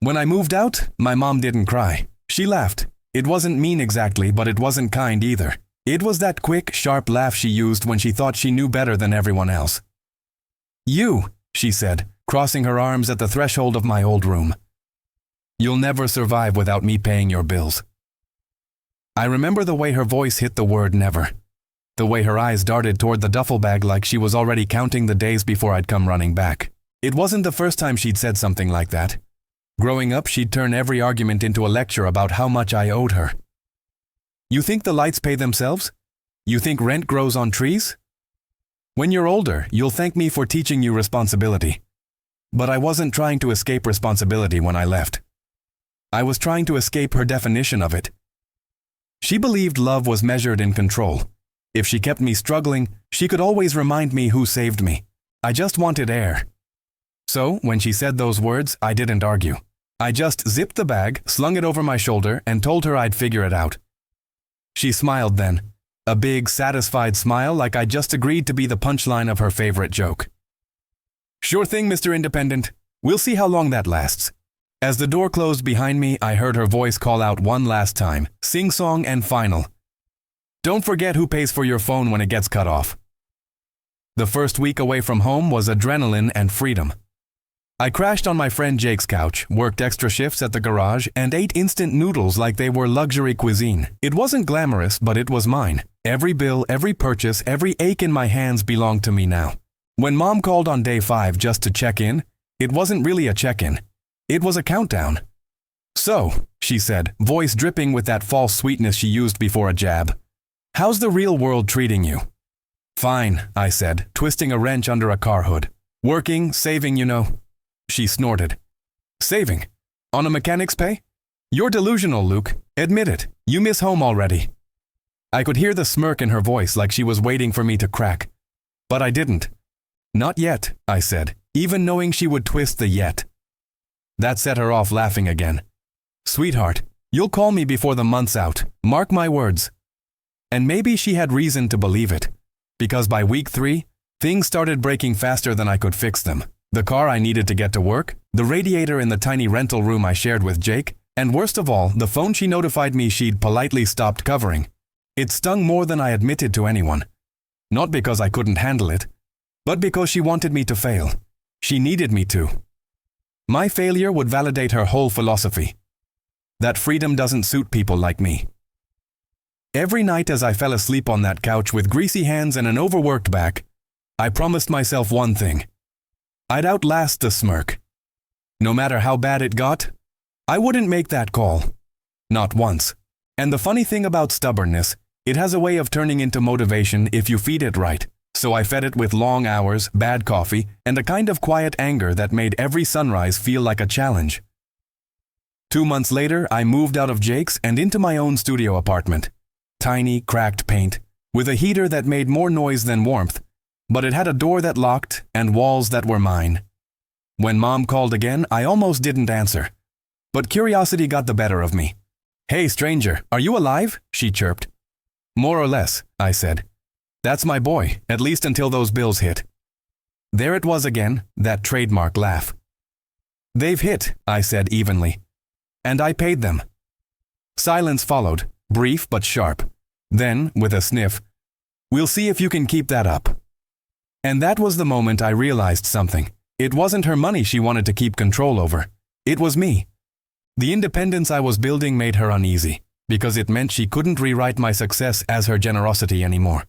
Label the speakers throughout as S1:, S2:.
S1: When I moved out, my mom didn't cry. She laughed. It wasn't mean exactly, but it wasn't kind either. It was that quick, sharp laugh she used when she thought she knew better than everyone else. "You," she said, crossing her arms at the threshold of my old room. "You'll never survive without me paying your bills." I remember the way her voice hit the word never. The way her eyes darted toward the duffel bag like she was already counting the days before I'd come running back. It wasn't the first time she'd said something like that. Growing up, she'd turn every argument into a lecture about how much I owed her. "You think the lights pay themselves? You think rent grows on trees? When you're older, you'll thank me for teaching you responsibility." But I wasn't trying to escape responsibility when I left. I was trying to escape her definition of it. She believed love was measured in control. If she kept me struggling, she could always remind me who saved me. I just wanted air. So, when she said those words, I didn't argue. I just zipped the bag, slung it over my shoulder, and told her I'd figure it out. She smiled then. A big, satisfied smile like I just agreed to be the punchline of her favorite joke. "Sure thing, Mr. Independent. We'll see how long that lasts." As the door closed behind me, I heard her voice call out one last time, sing-song and final. "Don't forget who pays for your phone when it gets cut off." The first week away from home was adrenaline and freedom. I crashed on my friend Jake's couch, worked extra shifts at the garage, and ate instant noodles like they were luxury cuisine. It wasn't glamorous, but it was mine. Every bill, every purchase, every ache in my hands belonged to me now. When Mom called on day 5 just to check in, it wasn't really a check-in. It was a countdown. "So," she said, voice dripping with that false sweetness she used before a jab, "how's the real world treating you?" "Fine," I said, twisting a wrench under a car hood. "Working, saving, you know." She snorted. "Saving? On a mechanic's pay? You're delusional, Luke. Admit it. You miss home already." I could hear the smirk in her voice like she was waiting for me to crack. But I didn't. "Not yet," I said, even knowing she would twist the yet. That set her off laughing again. "Sweetheart, you'll call me before the month's out. Mark my words." And maybe she had reason to believe it. Because by week 3, things started breaking faster than I could fix them. The car I needed to get to work, the radiator in the tiny rental room I shared with Jake, and worst of all, the phone she notified me she'd politely stopped covering. It stung more than I admitted to anyone. Not because I couldn't handle it, but because she wanted me to fail. She needed me to. My failure would validate her whole philosophy. That freedom doesn't suit people like me. Every night as I fell asleep on that couch with greasy hands and an overworked back, I promised myself one thing. I'd outlast the smirk. No matter how bad it got, I wouldn't make that call. Not once. And the funny thing about stubbornness, it has a way of turning into motivation if you feed it right. So I fed it with long hours, bad coffee, and a kind of quiet anger that made every sunrise feel like a challenge. 2 months later, I moved out of Jake's and into my own studio apartment. Tiny, cracked paint, with a heater that made more noise than warmth, but it had a door that locked and walls that were mine. When Mom called again, I almost didn't answer. But curiosity got the better of me. "Hey, stranger, are you alive?" she chirped. "More or less," I said. "That's my boy, at least until those bills hit." There it was again, that trademark laugh. "They've hit," I said evenly. "And I paid them." Silence followed, brief but sharp. Then, with a sniff, "We'll see if you can keep that up." And that was the moment I realized something. It wasn't her money she wanted to keep control over. It was me. The independence I was building made her uneasy, because it meant she couldn't rewrite my success as her generosity anymore.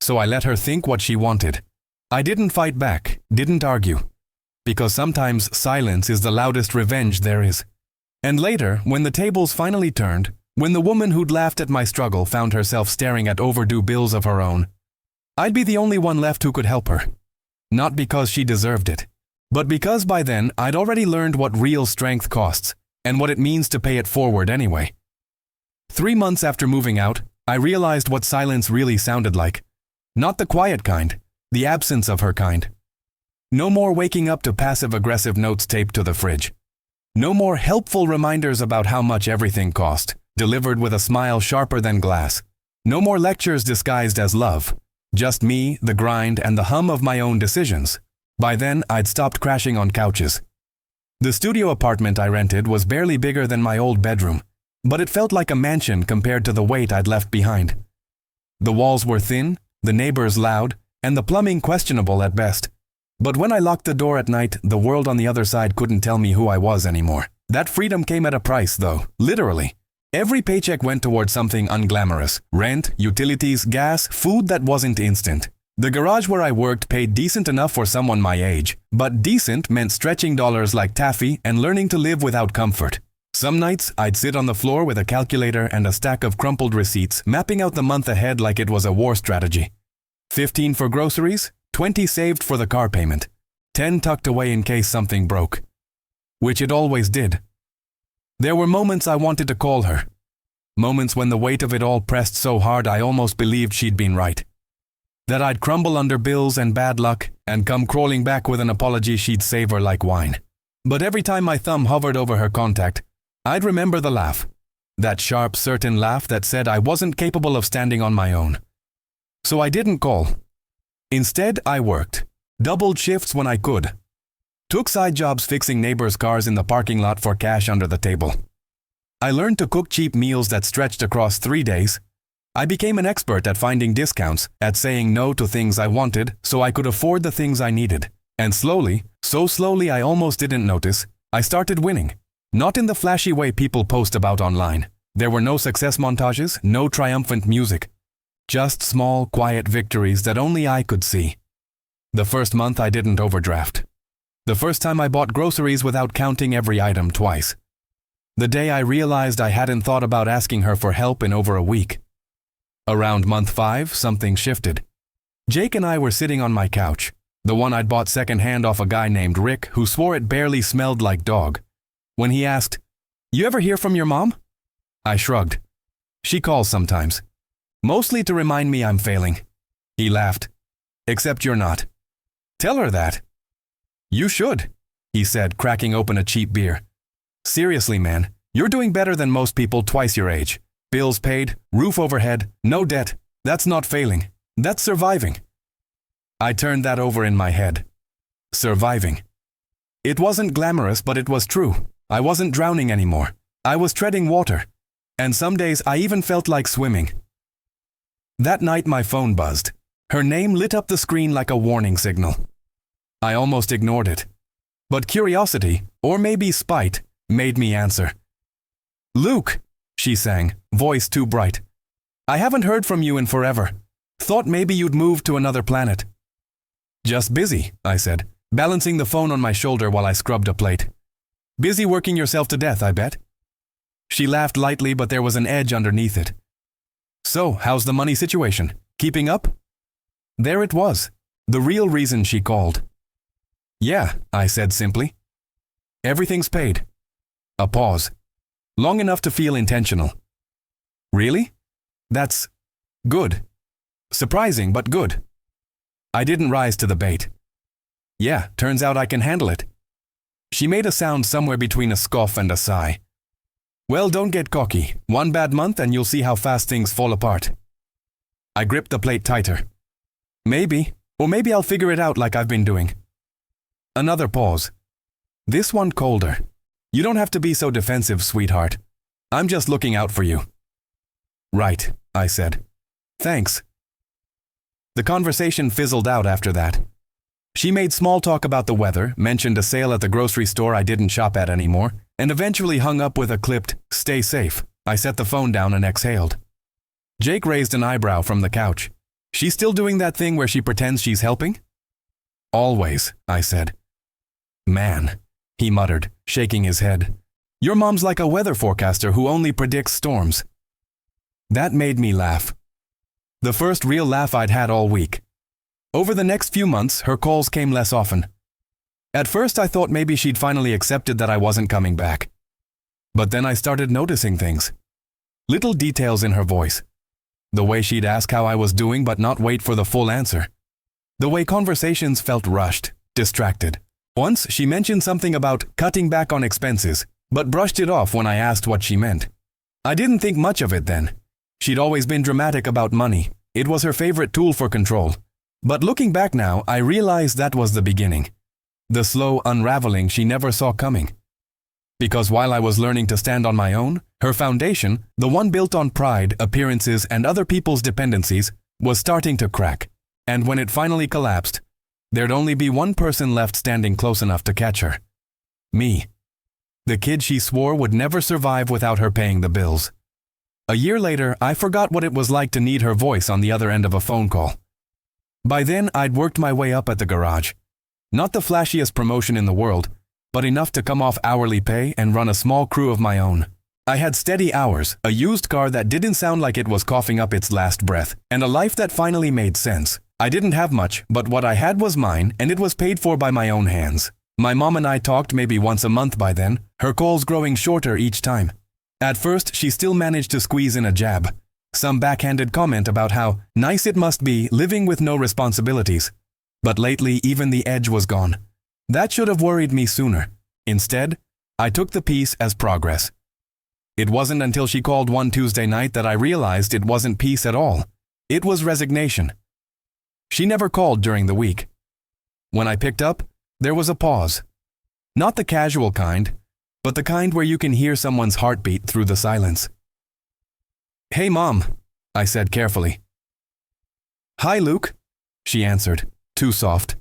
S1: So I let her think what she wanted. I didn't fight back, didn't argue. Because sometimes silence is the loudest revenge there is. And later, when the tables finally turned, when the woman who'd laughed at my struggle found herself staring at overdue bills of her own, I'd be the only one left who could help her. Not because she deserved it, but because by then I'd already learned what real strength costs, and what it means to pay it forward anyway. 3 months after moving out, I realized what silence really sounded like. Not the quiet kind, the absence of her kind. No more waking up to passive-aggressive notes taped to the fridge. No more helpful reminders about how much everything cost, delivered with a smile sharper than glass. No more lectures disguised as love. Just me, the grind, and the hum of my own decisions. By then, I'd stopped crashing on couches. The studio apartment I rented was barely bigger than my old bedroom, but it felt like a mansion compared to the weight I'd left behind. The walls were thin, the neighbors loud, and the plumbing questionable at best. But when I locked the door at night, the world on the other side couldn't tell me who I was anymore. That freedom came at a price, though, literally. Every paycheck went towards something unglamorous: rent, utilities, gas, food that wasn't instant. The garage where I worked paid decent enough for someone my age, but decent meant stretching dollars like taffy and learning to live without comfort. Some nights, I'd sit on the floor with a calculator and a stack of crumpled receipts, mapping out the month ahead like it was a war strategy. 15 for groceries, 20 saved for the car payment, 10 tucked away in case something broke. Which it always did. There were moments I wanted to call her. Moments when the weight of it all pressed so hard I almost believed she'd been right. That I'd crumble under bills and bad luck and come crawling back with an apology she'd savor like wine. But every time my thumb hovered over her contact, I'd remember the laugh. That sharp, certain laugh that said I wasn't capable of standing on my own. So I didn't call. Instead, I worked. Doubled shifts when I could. Took side jobs fixing neighbors' cars in the parking lot for cash under the table. I learned to cook cheap meals that stretched across 3 days. I became an expert at finding discounts, at saying no to things I wanted so I could afford the things I needed. And slowly, so slowly I almost didn't notice, I started winning. Not in the flashy way people post about online. There were no success montages, no triumphant music. Just small, quiet victories that only I could see. The first month I didn't overdraft. The first time I bought groceries without counting every item twice. The day I realized I hadn't thought about asking her for help in over a week. Around month 5, something shifted. Jake and I were sitting on my couch, the one I'd bought secondhand off a guy named Rick who swore it barely smelled like dog. When he asked, "You ever hear from your mom?" I shrugged. "She calls sometimes. Mostly to remind me I'm failing." He laughed. "Except you're not." "Tell her that." "You should," he said, cracking open a cheap beer. "Seriously, man, you're doing better than most people twice your age. Bills paid, roof overhead, no debt. That's not failing. That's surviving." I turned that over in my head. Surviving. It wasn't glamorous, but it was true. I wasn't drowning anymore. I was treading water. And some days I even felt like swimming. That night my phone buzzed. Her name lit up the screen like a warning signal. I almost ignored it. But curiosity, or maybe spite, made me answer. "Luke," she sang, voice too bright. "I haven't heard from you in forever. Thought maybe you'd moved to another planet." "Just busy," I said, balancing the phone on my shoulder while I scrubbed a plate. "Busy working yourself to death, I bet." She laughed lightly, but there was an edge underneath it. "So, how's the money situation? Keeping up?" There it was, the real reason she called. "Yeah," I said simply. "Everything's paid." A pause. Long enough to feel intentional. "Really? That's good. Surprising, but good." I didn't rise to the bait. "Yeah, turns out I can handle it." She made a sound somewhere between a scoff and a sigh. "Well, don't get cocky. One bad month and you'll see how fast things fall apart." I gripped the plate tighter. "Maybe, or maybe I'll figure it out like I've been doing." Another pause. This one colder. "You don't have to be so defensive, sweetheart. I'm just looking out for you." "Right," I said. "Thanks." The conversation fizzled out after that. She made small talk about the weather, mentioned a sale at the grocery store I didn't shop at anymore, and eventually hung up with a clipped, "Stay safe." I set the phone down and exhaled. Jake raised an eyebrow from the couch. "She's still doing that thing where she pretends she's helping?" "Always," I said. "Man," he muttered, shaking his head. "Your mom's like a weather forecaster who only predicts storms." That made me laugh. The first real laugh I'd had all week. Over the next few months, her calls came less often. At first I thought maybe she'd finally accepted that I wasn't coming back. But then I started noticing things. Little details in her voice. The way she'd ask how I was doing but not wait for the full answer. The way conversations felt rushed, distracted. Once she mentioned something about cutting back on expenses, but brushed it off when I asked what she meant. I didn't think much of it then. She'd always been dramatic about money. It was her favorite tool for control. But looking back now, I realized that was the beginning. The slow unraveling she never saw coming. Because while I was learning to stand on my own, her foundation, the one built on pride, appearances, and other people's dependencies, was starting to crack. And when it finally collapsed, there'd only be one person left standing close enough to catch her. Me. The kid she swore would never survive without her paying the bills. A year later, I forgot what it was like to need her voice on the other end of a phone call. By then, I'd worked my way up at the garage. Not the flashiest promotion in the world, but enough to come off hourly pay and run a small crew of my own. I had steady hours, a used car that didn't sound like it was coughing up its last breath, and a life that finally made sense. I didn't have much, but what I had was mine, and it was paid for by my own hands. My mom and I talked maybe once a month by then, her calls growing shorter each time. At first, she still managed to squeeze in a jab, some backhanded comment about how nice it must be living with no responsibilities. But lately, even the edge was gone. That should have worried me sooner. Instead, I took the peace as progress. It wasn't until she called one Tuesday night that I realized it wasn't peace at all. It was resignation. She never called during the week. When I picked up, there was a pause. Not the casual kind, but the kind where you can hear someone's heartbeat through the silence. "Hey, Mom," I said carefully. "Hi, Luke," she answered, too soft.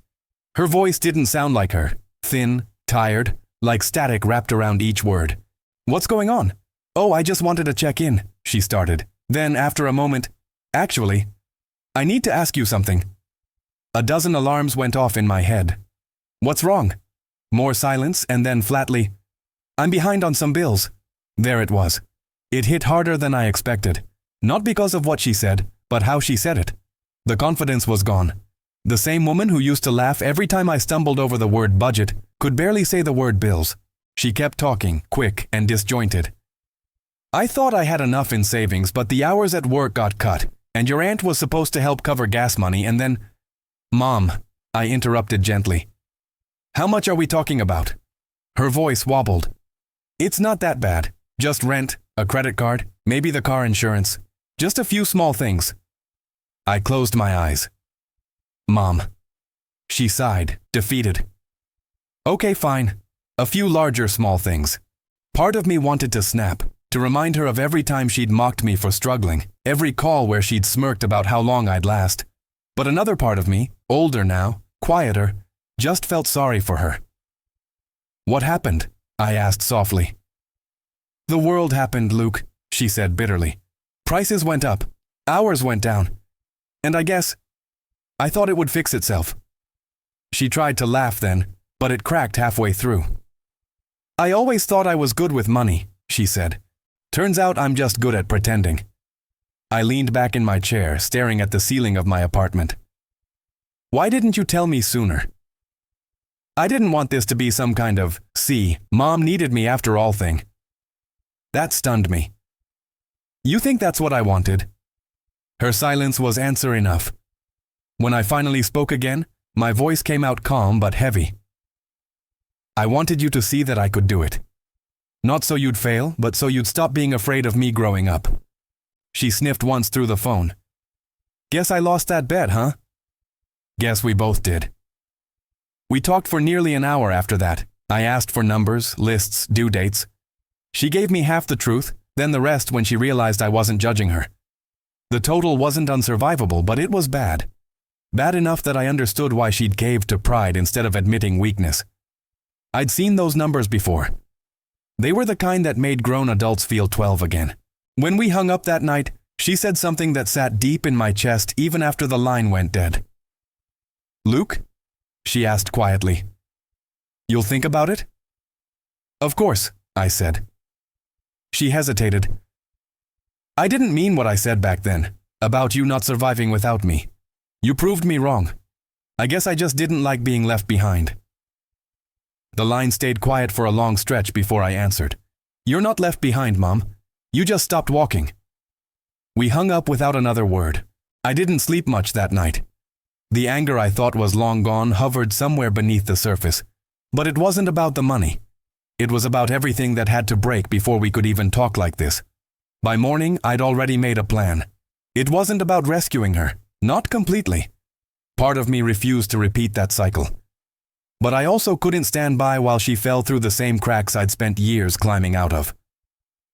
S1: Her voice didn't sound like her, thin, tired, like static wrapped around each word. "What's going on?" "Oh, I just wanted to check in," she started. Then, after a moment, "Actually, I need to ask you something." A dozen alarms went off in my head. "What's wrong?" More silence, and then flatly, "I'm behind on some bills." There it was. It hit harder than I expected. Not because of what she said, but how she said it. The confidence was gone. The same woman who used to laugh every time I stumbled over the word budget could barely say the word bills. She kept talking, quick and disjointed. "I thought I had enough in savings, but the hours at work got cut, and your aunt was supposed to help cover gas money, and then—" "Mom," I interrupted gently. "How much are we talking about?" Her voice wobbled. "It's not that bad. Just rent, a credit card, maybe the car insurance. Just a few small things." I closed my eyes. "Mom." She sighed, defeated. "Okay, fine. A few larger small things." Part of me wanted to snap, to remind her of every time she'd mocked me for struggling, every call where she'd smirked about how long I'd last. But another part of me, older now, quieter, just felt sorry for her. "What happened?" I asked softly. "The world happened, Luke," she said bitterly. "Prices went up, hours went down, and I guess I thought it would fix itself." She tried to laugh then, but it cracked halfway through. "I always thought I was good with money," she said. "Turns out I'm just good at pretending." I leaned back in my chair, staring at the ceiling of my apartment. "Why didn't you tell me sooner?" I didn't want this to be some kind of, "See, Mom needed me after all" thing. That stunned me. "You think that's what I wanted?" Her silence was answer enough. When I finally spoke again, my voice came out calm but heavy. "I wanted you to see that I could do it. Not so you'd fail, but so you'd stop being afraid of me growing up." She sniffed once through the phone. "Guess I lost that bet, huh?" Guess we both did. We talked for nearly an hour after that. I asked for numbers, lists, due dates. She gave me half the truth, then the rest when she realized I wasn't judging her. The total wasn't unsurvivable, but it was bad. Bad enough that I understood why she'd caved to pride instead of admitting weakness. I'd seen those numbers before. They were the kind that made grown adults feel 12 again. When we hung up that night, she said something that sat deep in my chest even after the line went dead. "Luke?" she asked quietly. "You'll think about it?" "Of course," I said. She hesitated. "I didn't mean what I said back then, about you not surviving without me. You proved me wrong. I guess I just didn't like being left behind." The line stayed quiet for a long stretch before I answered. "You're not left behind, Mom. You just stopped walking." We hung up without another word. I didn't sleep much that night. The anger I thought was long gone hovered somewhere beneath the surface. But it wasn't about the money. It was about everything that had to break before we could even talk like this. By morning, I'd already made a plan. It wasn't about rescuing her. Not completely. Part of me refused to repeat that cycle. But I also couldn't stand by while she fell through the same cracks I'd spent years climbing out of.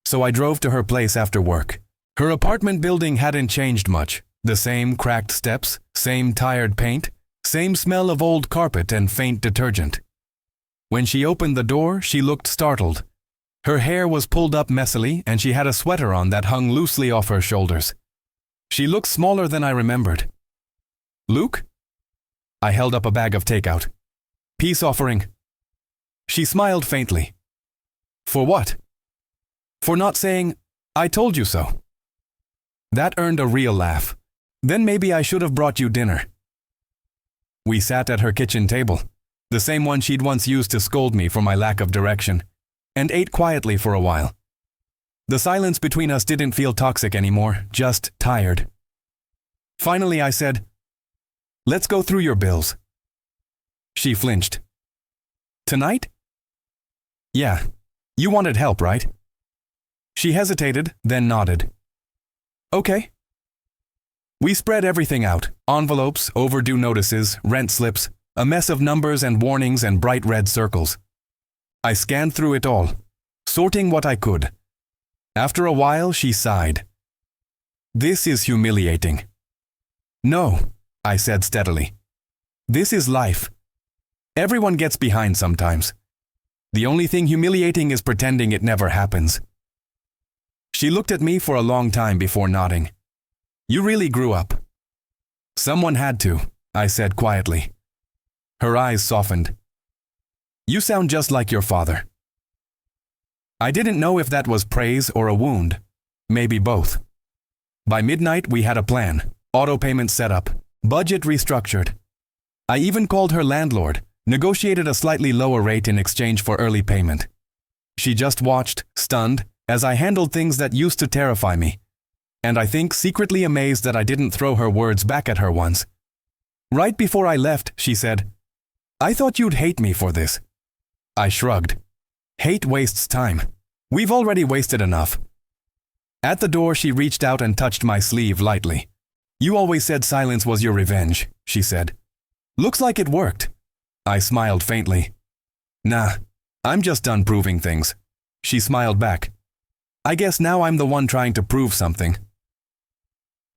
S1: So I drove to her place after work. Her apartment building hadn't changed much. The same cracked steps, same tired paint, same smell of old carpet and faint detergent. When she opened the door, she looked startled. Her hair was pulled up messily and she had a sweater on that hung loosely off her shoulders. She looked smaller than I remembered. "Luke?" I held up a bag of takeout. "Peace offering." She smiled faintly. "For what?" "For not saying, 'I told you so.'" That earned a real laugh. "Then maybe I should have brought you dinner." We sat at her kitchen table, the same one she'd once used to scold me for my lack of direction, and ate quietly for a while. The silence between us didn't feel toxic anymore, just tired. Finally I said, "Let's go through your bills." She flinched. "Tonight?" "Yeah. You wanted help, right?" She hesitated, then nodded. "Okay." We spread everything out: envelopes, overdue notices, rent slips, a mess of numbers and warnings and bright red circles. I scanned through it all, sorting what I could. After a while, she sighed. "This is humiliating." "No," I said steadily. "This is life. Everyone gets behind sometimes. The only thing humiliating is pretending it never happens." She looked at me for a long time before nodding. "You really grew up." "Someone had to," I said quietly. Her eyes softened. "You sound just like your father." I didn't know if that was praise or a wound. Maybe both. By midnight, we had a plan. Auto payment set up. Budget restructured. I even called her landlord, negotiated a slightly lower rate in exchange for early payment. She just watched, stunned, as I handled things that used to terrify me, and I think secretly amazed that I didn't throw her words back at her once. Right before I left, she said, "I thought you'd hate me for this." I shrugged. Hate wastes time. We've already wasted enough. At the door, she reached out and touched my sleeve lightly. "You always said silence was your revenge," she said. "Looks like it worked." I smiled faintly. "Nah, I'm just done proving things." She smiled back. "I guess now I'm the one trying to prove something."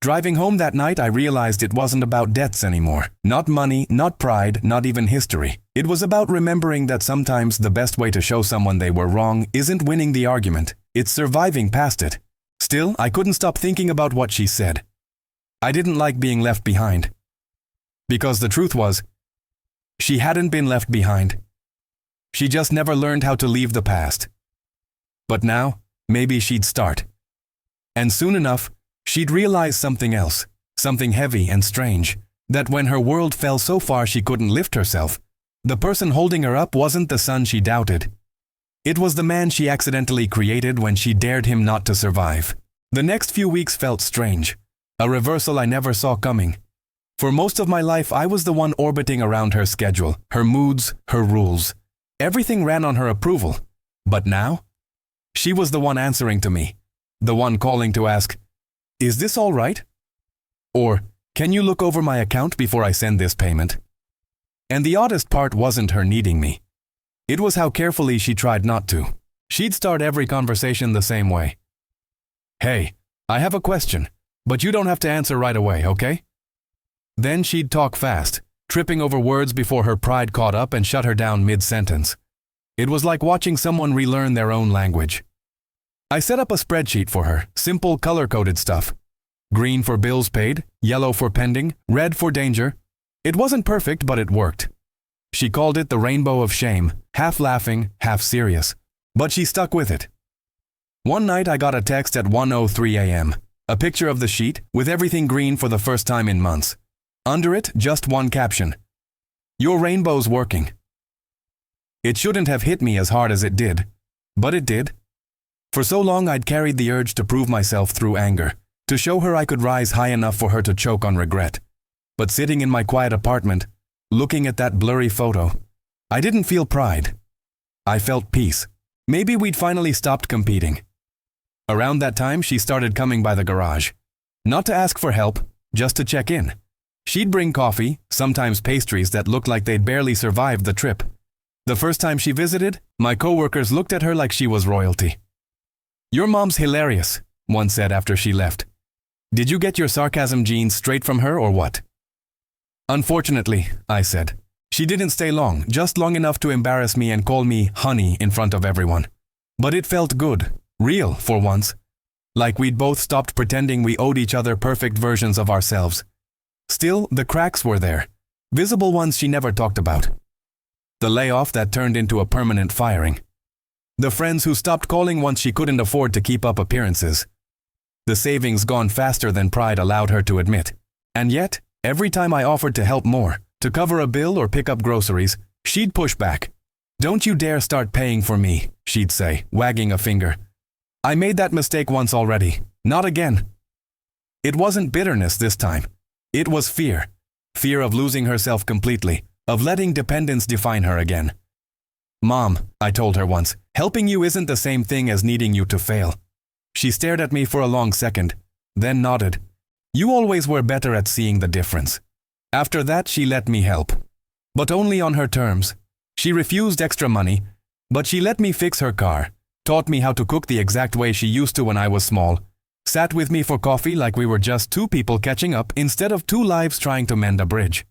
S1: Driving home that night, I realized it wasn't about debts anymore. Not money, not pride, not even history. It was about remembering that sometimes the best way to show someone they were wrong isn't winning the argument, it's surviving past it. Still, I couldn't stop thinking about what she said. I didn't like being left behind. Because the truth was, she hadn't been left behind. She just never learned how to leave the past. But now, maybe she'd start. And soon enough, she'd realize something else, something heavy and strange, that when her world fell so far she couldn't lift herself, the person holding her up wasn't the son she doubted. It was the man she accidentally created when she dared him not to survive. The next few weeks felt strange, a reversal I never saw coming. For most of my life, I was the one orbiting around her schedule, her moods, her rules. Everything ran on her approval. But now, she was the one answering to me, the one calling to ask, "Is this all right?" Or, "Can you look over my account before I send this payment?" And the oddest part wasn't her needing me. It was how carefully she tried not to. She'd start every conversation the same way. "Hey, I have a question, but you don't have to answer right away, okay?" Then she'd talk fast, tripping over words before her pride caught up and shut her down mid-sentence. It was like watching someone relearn their own language. I set up a spreadsheet for her, simple color-coded stuff. Green for bills paid, yellow for pending, red for danger. It wasn't perfect, but it worked. She called it the rainbow of shame, half laughing, half serious. But she stuck with it. One night I got a text at 1:03 a.m., a picture of the sheet with everything green for the first time in months. Under it, just one caption: "Your rainbow's working." It shouldn't have hit me as hard as it did, but it did. For so long I'd carried the urge to prove myself through anger, to show her I could rise high enough for her to choke on regret. But sitting in my quiet apartment, looking at that blurry photo, I didn't feel pride. I felt peace. Maybe we'd finally stopped competing. Around that time, she started coming by the garage. Not to ask for help, just to check in. She'd bring coffee, sometimes pastries that looked like they'd barely survived the trip. The first time she visited, my coworkers looked at her like she was royalty. "Your mom's hilarious," one said after she left. "Did you get your sarcasm genes straight from her or what?" "Unfortunately," I said. "She didn't stay long, just long enough to embarrass me and call me honey in front of everyone. But it felt good, real for once. Like we'd both stopped pretending we owed each other perfect versions of ourselves. Still, the cracks were there, visible ones she never talked about. The layoff that turned into a permanent firing. The friends who stopped calling once she couldn't afford to keep up appearances. The savings gone faster than pride allowed her to admit. And yet, every time I offered to help more, to cover a bill or pick up groceries, she'd push back. "Don't you dare start paying for me," she'd say, wagging a finger. "I made that mistake once already. Not again." It wasn't bitterness this time. It was fear. Fear of losing herself completely, of letting dependence define her again. "Mom," I told her once, "helping you isn't the same thing as needing you to fail." She stared at me for a long second, then nodded. "You always were better at seeing the difference." After that, she let me help. But only on her terms. She refused extra money, but she let me fix her car, taught me how to cook the exact way she used to when I was small, sat with me for coffee like we were just two people catching up instead of two lives trying to mend a bridge.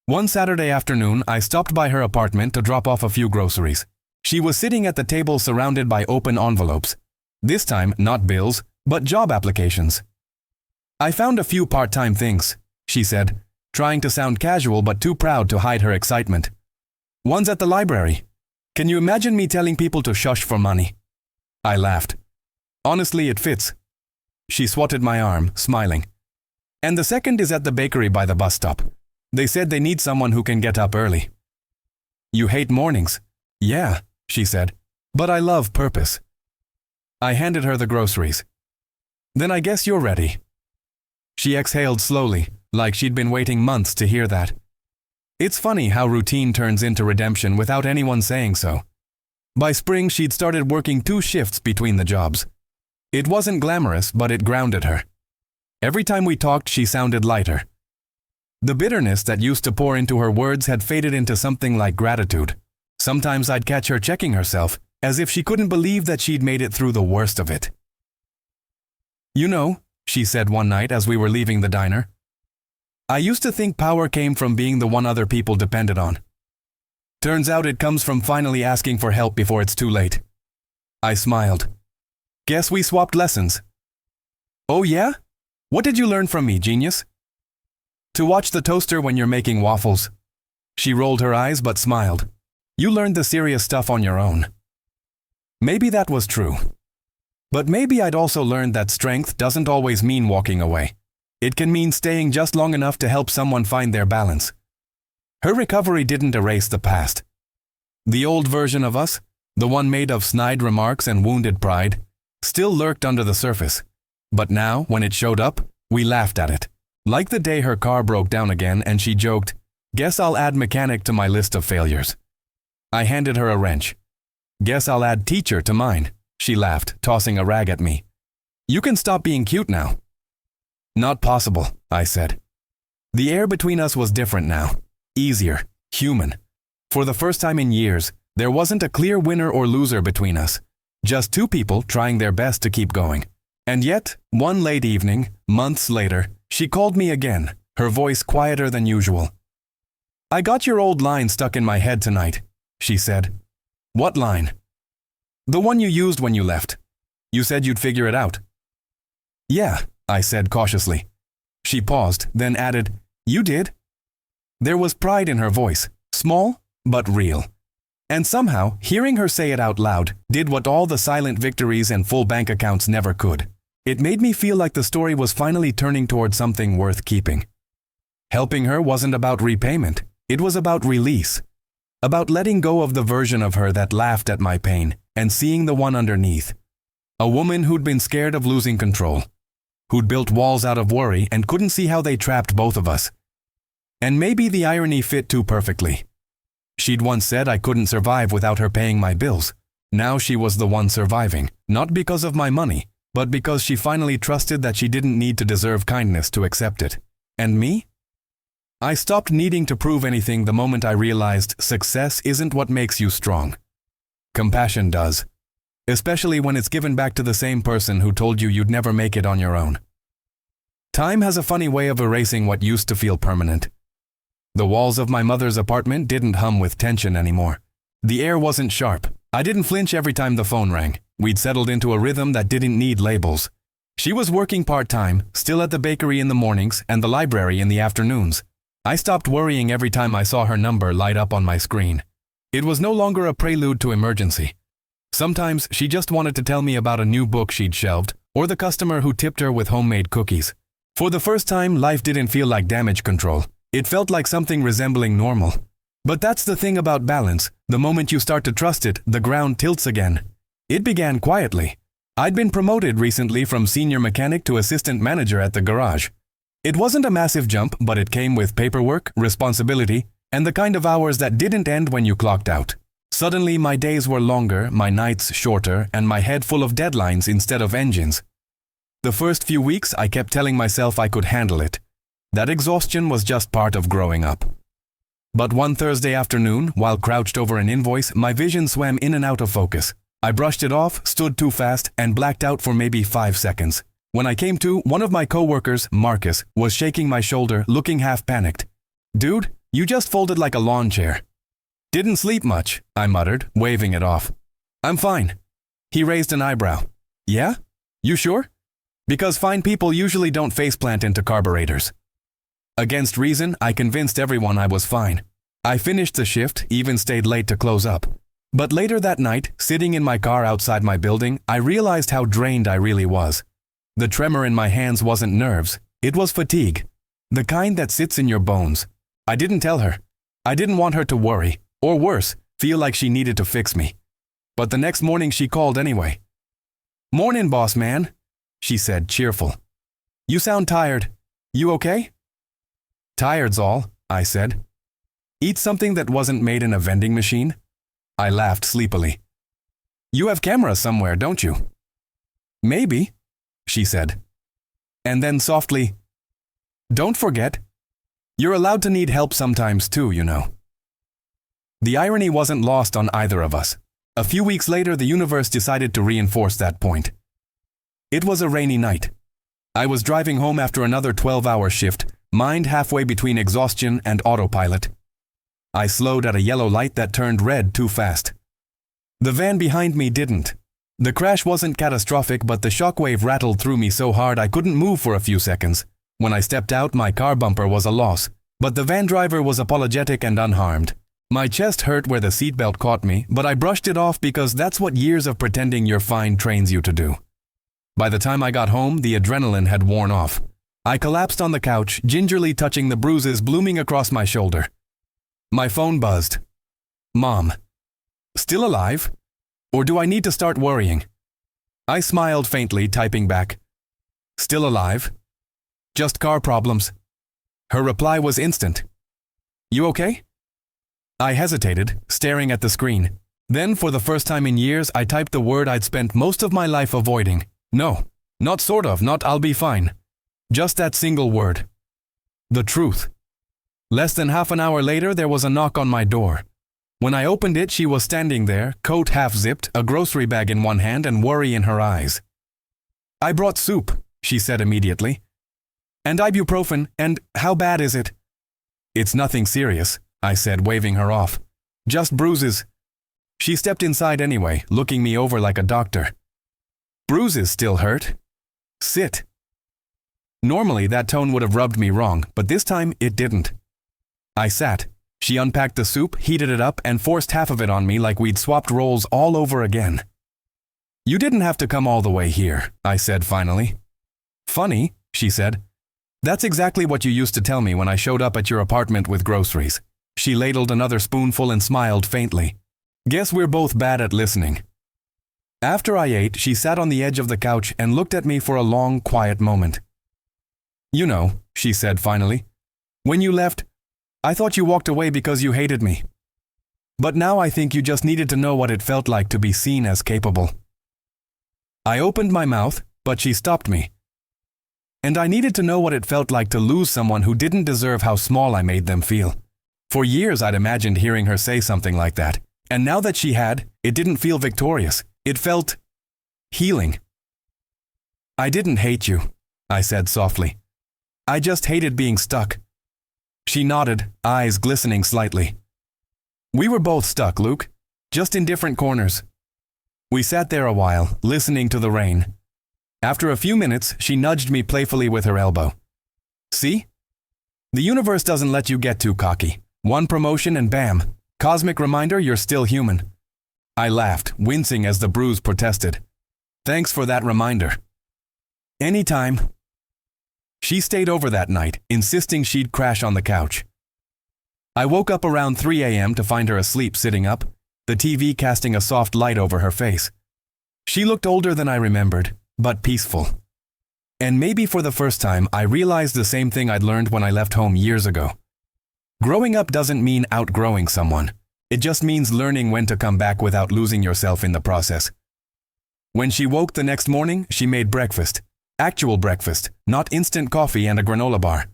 S1: One Saturday afternoon, I stopped by her apartment to drop off a few groceries. She was sitting at the table surrounded by open envelopes. This time, not bills, but job applications. "I found a few part-time things," she said, trying to sound casual but too proud to hide her excitement. "One's at the library. Can you imagine me telling people to shush for money?" I laughed. "Honestly, it fits." She swatted my arm, smiling. "And the second is at the bakery by the bus stop. They said they need someone who can get up early." "You hate mornings." "Yeah," she said, "but I love purpose." I handed her the groceries. "Then I guess you're ready." She exhaled slowly, like she'd been waiting months to hear that. It's funny how routine turns into redemption without anyone saying so. By spring, she'd started working 2 shifts between the jobs. It wasn't glamorous, but it grounded her. Every time we talked, she sounded lighter. The bitterness that used to pour into her words had faded into something like gratitude. Sometimes I'd catch her checking herself, as if she couldn't believe that she'd made it through the worst of it. "You know," she said one night as we were leaving the diner, "I used to think power came from being the one other people depended on. Turns out it comes from finally asking for help before it's too late." I smiled. "Guess we swapped lessons." "Oh yeah? What did you learn from me, genius?" "To watch the toaster when you're making waffles." She rolled her eyes but smiled. "You learned the serious stuff on your own." Maybe that was true. But maybe I'd also learned that strength doesn't always mean walking away. It can mean staying just long enough to help someone find their balance. Her recovery didn't erase the past. The old version of us, the one made of snide remarks and wounded pride, still lurked under the surface. But now, when it showed up, we laughed at it. Like the day her car broke down again and she joked, "Guess I'll add mechanic to my list of failures." I handed her a wrench. "Guess I'll add teacher to mine," she laughed, tossing a rag at me. "You can stop being cute now." "Not possible," I said. The air between us was different now. Easier, human. For the first time in years, there wasn't a clear winner or loser between us. Just 2 people trying their best to keep going. And yet, one late evening, months later, she called me again, her voice quieter than usual. "I got your old line stuck in my head tonight," she said. "What line?" "The one you used when you left. You said you'd figure it out." "Yeah," I said cautiously. She paused, then added, "You did." There was pride in her voice, small but real. And somehow, hearing her say it out loud did what all the silent victories and full bank accounts never could. It made me feel like the story was finally turning toward something worth keeping. Helping her wasn't about repayment, it was about release. About letting go of the version of her that laughed at my pain and seeing the one underneath. A woman who'd been scared of losing control. Who'd built walls out of worry and couldn't see how they trapped both of us. And maybe the irony fit too perfectly. She'd once said I couldn't survive without her paying my bills. Now she was the one surviving, not because of my money, but because she finally trusted that she didn't need to deserve kindness to accept it. And me? I stopped needing to prove anything the moment I realized success isn't what makes you strong. Compassion does. Especially when it's given back to the same person who told you you'd never make it on your own. Time has a funny way of erasing what used to feel permanent. The walls of my mother's apartment didn't hum with tension anymore. The air wasn't sharp. I didn't flinch every time the phone rang. We'd settled into a rhythm that didn't need labels. She was working part-time, still at the bakery in the mornings and the library in the afternoons. I stopped worrying every time I saw her number light up on my screen. It was no longer a prelude to emergency. Sometimes she just wanted to tell me about a new book she'd shelved, or the customer who tipped her with homemade cookies. For the first time, life didn't feel like damage control. It felt like something resembling normal. But that's the thing about balance. The moment you start to trust it, the ground tilts again. It began quietly. I'd been promoted recently from senior mechanic to assistant manager at the garage. It wasn't a massive jump, but it came with paperwork, responsibility, and the kind of hours that didn't end when you clocked out. Suddenly, my days were longer, my nights shorter, and my head full of deadlines instead of engines. The first few weeks, I kept telling myself I could handle it. That exhaustion was just part of growing up. But one Thursday afternoon, while crouched over an invoice, my vision swam in and out of focus. I brushed it off, stood too fast, and blacked out for maybe 5 seconds. When I came to, one of my coworkers, Marcus, was shaking my shoulder, looking half panicked. "Dude, you just folded like a lawn chair." "Didn't sleep much," I muttered, waving it off. "I'm fine." He raised an eyebrow. "Yeah? You sure? Because fine people usually don't faceplant into carburetors." Against reason, I convinced everyone I was fine. I finished the shift, even stayed late to close up. But later that night, sitting in my car outside my building, I realized how drained I really was. The tremor in my hands wasn't nerves, it was fatigue. The kind that sits in your bones. I didn't tell her. I didn't want her to worry, or worse, feel like she needed to fix me. But the next morning she called anyway. "Morning, boss man," she said, cheerful. "You sound tired. You okay?" "Tired's all," I said. "Eat something that wasn't made in a vending machine?" I laughed sleepily. "You have cameras somewhere, don't you?" "Maybe," she said. And then softly, "Don't forget, you're allowed to need help sometimes too, you know." The irony wasn't lost on either of us. A few weeks later, the universe decided to reinforce that point. It was a rainy night. I was driving home after another 12-hour shift, mind halfway between exhaustion and autopilot. I slowed at a yellow light that turned red too fast. The van behind me didn't. The crash wasn't catastrophic, but the shockwave rattled through me so hard I couldn't move for a few seconds. When I stepped out, my car bumper was a loss, but the van driver was apologetic and unharmed. My chest hurt where the seatbelt caught me, but I brushed it off because that's what years of pretending you're fine trains you to do. By the time I got home, the adrenaline had worn off. I collapsed on the couch, gingerly touching the bruises blooming across my shoulder. My phone buzzed. "Mom. Still alive? Or do I need to start worrying?" I smiled faintly, typing back, "Still alive. Just car problems." Her reply was instant. "You okay?" I hesitated, staring at the screen. Then, for the first time in years, I typed the word I'd spent most of my life avoiding. No, not sort of, not "I'll be fine." Just that single word. The truth. Less than half an hour later, there was a knock on my door. When I opened it, she was standing there, coat half-zipped, a grocery bag in one hand and worry in her eyes. "I brought soup," she said immediately. "And ibuprofen, and how bad is it?" "It's nothing serious," I said, waving her off. "Just bruises." She stepped inside anyway, looking me over like a doctor. "Bruises still hurt. Sit." Normally, that tone would have rubbed me wrong, but this time it didn't. I sat. She unpacked the soup, heated it up, and forced half of it on me like we'd swapped roles all over again. "You didn't have to come all the way here," I said finally. "Funny," she said. "That's exactly what you used to tell me when I showed up at your apartment with groceries." She ladled another spoonful and smiled faintly. "Guess we're both bad at listening." After I ate, she sat on the edge of the couch and looked at me for a long, quiet moment. "You know," she said finally, "when you left, I thought you walked away because you hated me. But now I think you just needed to know what it felt like to be seen as capable." I opened my mouth, but she stopped me. And I needed to know what it felt like to lose someone who didn't deserve how small I made them feel. For years I'd imagined hearing her say something like that, and now that she had, it didn't feel victorious. It felt healing. "I didn't hate you," I said softly. "I just hated being stuck." She nodded, eyes glistening slightly. "We were both stuck, Luke, just in different corners." We sat there a while, listening to the rain. After a few minutes, she nudged me playfully with her elbow. "See? The universe doesn't let you get too cocky. One promotion and bam, cosmic reminder you're still human." I laughed, wincing as the bruise protested. "Thanks for that reminder." "Anytime." She stayed over that night, insisting she'd crash on the couch. I woke up around 3 a.m. to find her asleep sitting up, the TV casting a soft light over her face. She looked older than I remembered, but peaceful. And maybe for the first time, I realized the same thing I'd learned when I left home years ago. Growing up doesn't mean outgrowing someone. It just means learning when to come back without losing yourself in the process. When she woke the next morning, she made breakfast. Actual breakfast, not instant coffee and a granola bar.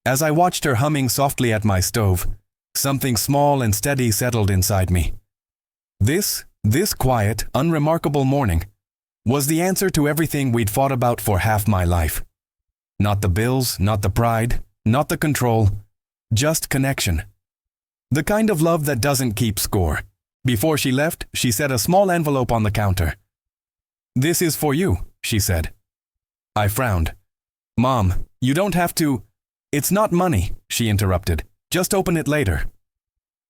S1: As I watched her humming softly at my stove, something small and steady settled inside me. This quiet, unremarkable morning was the answer to everything we'd fought about for half my life. Not the bills, not the pride, not the control, just connection. The kind of love that doesn't keep score. Before she left, she set a small envelope on the counter. "This is for you," she said. I frowned. "Mom, you don't have to—" "It's not money," she interrupted. "Just open it later."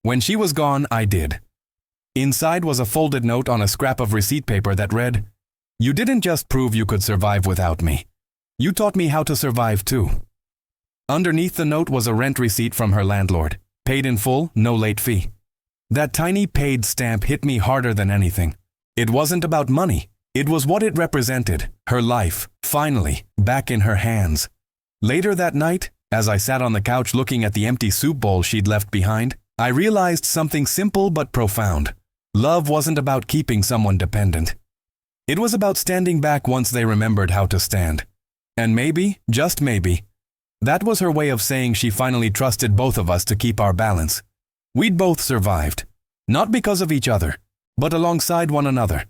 S1: When she was gone, I did. Inside was a folded note on a scrap of receipt paper that read, "You didn't just prove you could survive without me. You taught me how to survive too." Underneath the note was a rent receipt from her landlord, paid in full, no late fee. That tiny paid stamp hit me harder than anything. It wasn't about money. It was what it represented, her life, finally, back in her hands. Later that night, as I sat on the couch looking at the empty soup bowl she'd left behind, I realized something simple but profound. Love wasn't about keeping someone dependent. It was about standing back once they remembered how to stand. And maybe, just maybe, that was her way of saying she finally trusted both of us to keep our balance. We'd both survived, not because of each other, but alongside one another.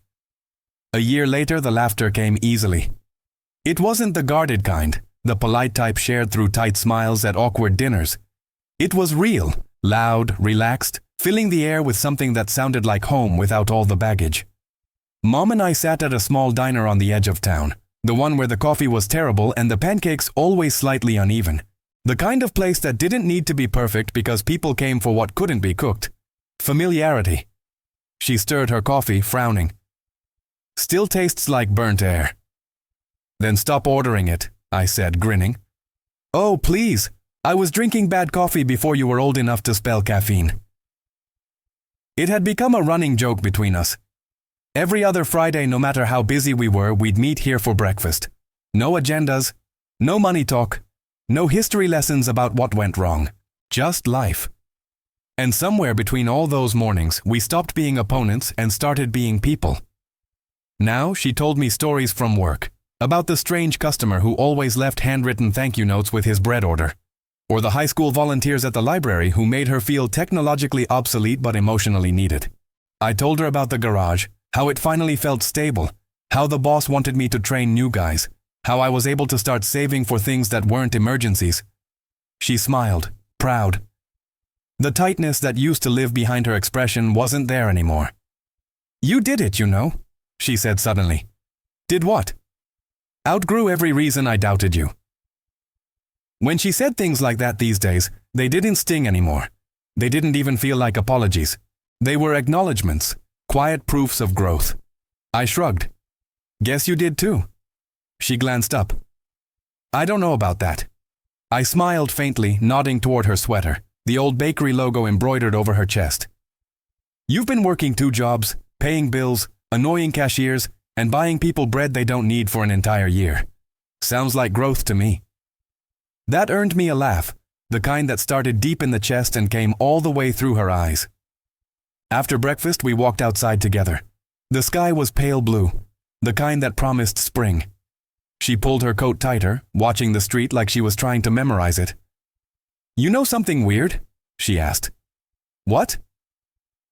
S1: A year later, the laughter came easily. It wasn't the guarded kind, the polite type shared through tight smiles at awkward dinners. It was real, loud, relaxed, filling the air with something that sounded like home without all the baggage. Mom and I sat at a small diner on the edge of town, the one where the coffee was terrible and the pancakes always slightly uneven. The kind of place that didn't need to be perfect because people came for what couldn't be cooked. Familiarity. She stirred her coffee, frowning. "Still tastes like burnt air." "Then stop ordering it," I said, grinning. "Oh, please. I was drinking bad coffee before you were old enough to spell caffeine." It had become a running joke between us. Every other Friday, no matter how busy we were, we'd meet here for breakfast. No agendas, no money talk, no history lessons about what went wrong. Just life. And somewhere between all those mornings, we stopped being opponents and started being people. Now she told me stories from work, about the strange customer who always left handwritten thank you notes with his bread order, or the high school volunteers at the library who made her feel technologically obsolete but emotionally needed. I told her about the garage, how it finally felt stable, how the boss wanted me to train new guys, how I was able to start saving for things that weren't emergencies. She smiled, proud. The tightness that used to live behind her expression wasn't there anymore. "You did it, you know," she said suddenly. "Did what?" "Outgrew every reason I doubted you." When she said things like that these days, they didn't sting anymore. They didn't even feel like apologies. They were acknowledgments, quiet proofs of growth. I shrugged. "Guess you did too." She glanced up. "I don't know about that." I smiled faintly, nodding toward her sweater, the old bakery logo embroidered over her chest. "You've been working 2 jobs, paying bills, annoying cashiers, and buying people bread they don't need for an entire year. Sounds like growth to me." That earned me a laugh, the kind that started deep in the chest and came all the way through her eyes. After breakfast, we walked outside together. The sky was pale blue, the kind that promised spring. She pulled her coat tighter, watching the street like she was trying to memorize it. You know something weird? She asked. What?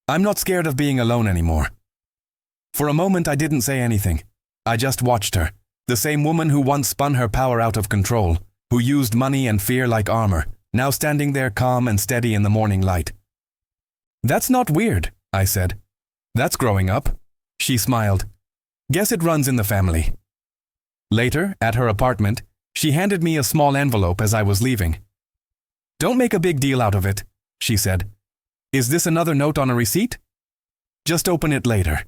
S1: I'm not scared of being alone anymore. For a moment I didn't say anything. I just watched her, the same woman who once spun her power out of control, who used money and fear like armor, now standing there calm and steady in the morning light. That's not weird, I said. That's growing up. She smiled. Guess it runs in the family. Later, at her apartment, she handed me a small envelope as I was leaving. Don't make a big deal out of it, she said. Is this another note on a receipt? Just open it later.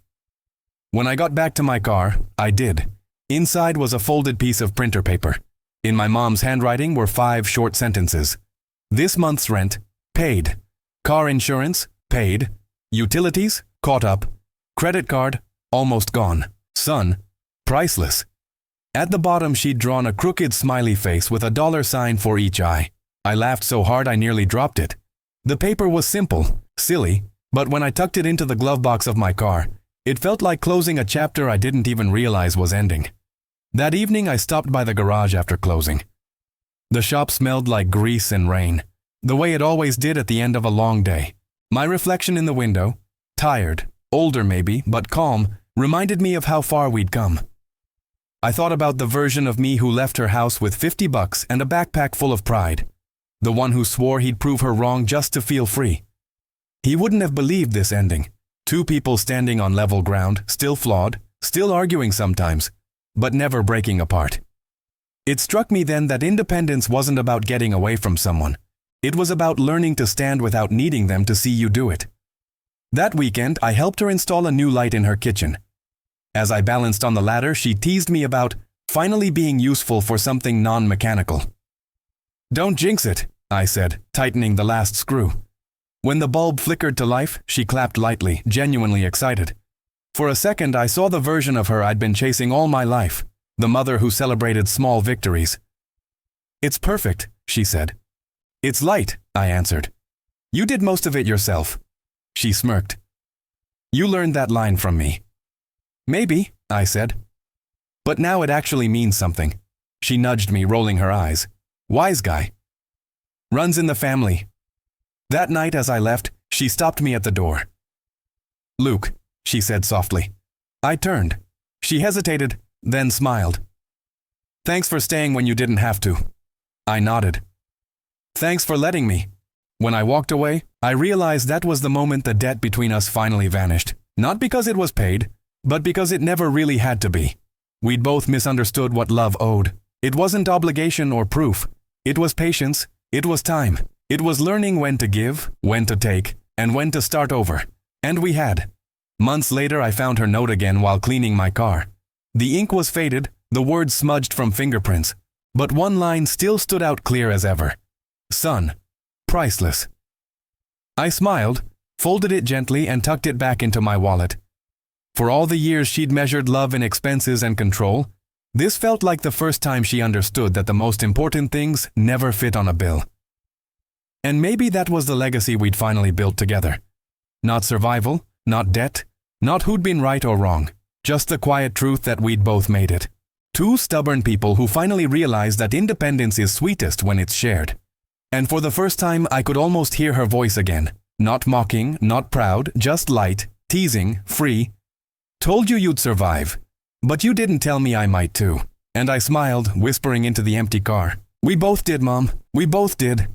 S1: When I got back to my car, I did. Inside was a folded piece of printer paper. In my mom's handwriting were 5 short sentences. This month's rent, paid. Car insurance, paid. Utilities, caught up. Credit card, almost gone. Son, priceless. At the bottom she'd drawn a crooked smiley face with a $sign for each eye. I laughed so hard I nearly dropped it. The paper was simple, silly, but when I tucked it into the glove box of my car, it felt like closing a chapter I didn't even realize was ending. That evening I stopped by the garage after closing. The shop smelled like grease and rain, the way it always did at the end of a long day. My reflection in the window, tired, older maybe, but calm, reminded me of how far we'd come. I thought about the version of me who left her house with $50 and a backpack full of pride. The one who swore he'd prove her wrong just to feel free. He wouldn't have believed this ending. 2 people standing on level ground, still flawed, still arguing sometimes, but never breaking apart. It struck me then that independence wasn't about getting away from someone. It was about learning to stand without needing them to see you do it. That weekend, I helped her install a new light in her kitchen. As I balanced on the ladder, she teased me about finally being useful for something non-mechanical. Don't jinx it, I said, tightening the last screw. When the bulb flickered to life, she clapped lightly, genuinely excited. For a second, I saw the version of her I'd been chasing all my life, the mother who celebrated small victories. It's perfect, she said. It's light, I answered. You did most of it yourself. She smirked. You learned that line from me. Maybe, I said. But now it actually means something. She nudged me, rolling her eyes. Wise guy. Runs in the family. That night as I left, she stopped me at the door. Luke, she said softly. I turned. She hesitated, then smiled. Thanks for staying when you didn't have to. I nodded. Thanks for letting me. When I walked away, I realized that was the moment the debt between us finally vanished. Not because it was paid, but because it never really had to be. We'd both misunderstood what love owed. It wasn't obligation or proof. It was patience. It was time. It was learning when to give, when to take, and when to start over. And we had. Months later, I found her note again while cleaning my car. The ink was faded, the words smudged from fingerprints, but one line still stood out clear as ever. Son, priceless. I smiled, folded it gently, and tucked it back into my wallet. For all the years she'd measured love in expenses and control, this felt like the first time she understood that the most important things never fit on a bill. And maybe that was the legacy we'd finally built together. Not survival, not debt, not who'd been right or wrong, just the quiet truth that we'd both made it. 2 stubborn people who finally realized that independence is sweetest when it's shared. And for the first time, I could almost hear her voice again. Not mocking, not proud, just light, teasing, free. Told you you'd survive. But you didn't tell me I might too. And I smiled, whispering into the empty car. We both did, Mom. We both did.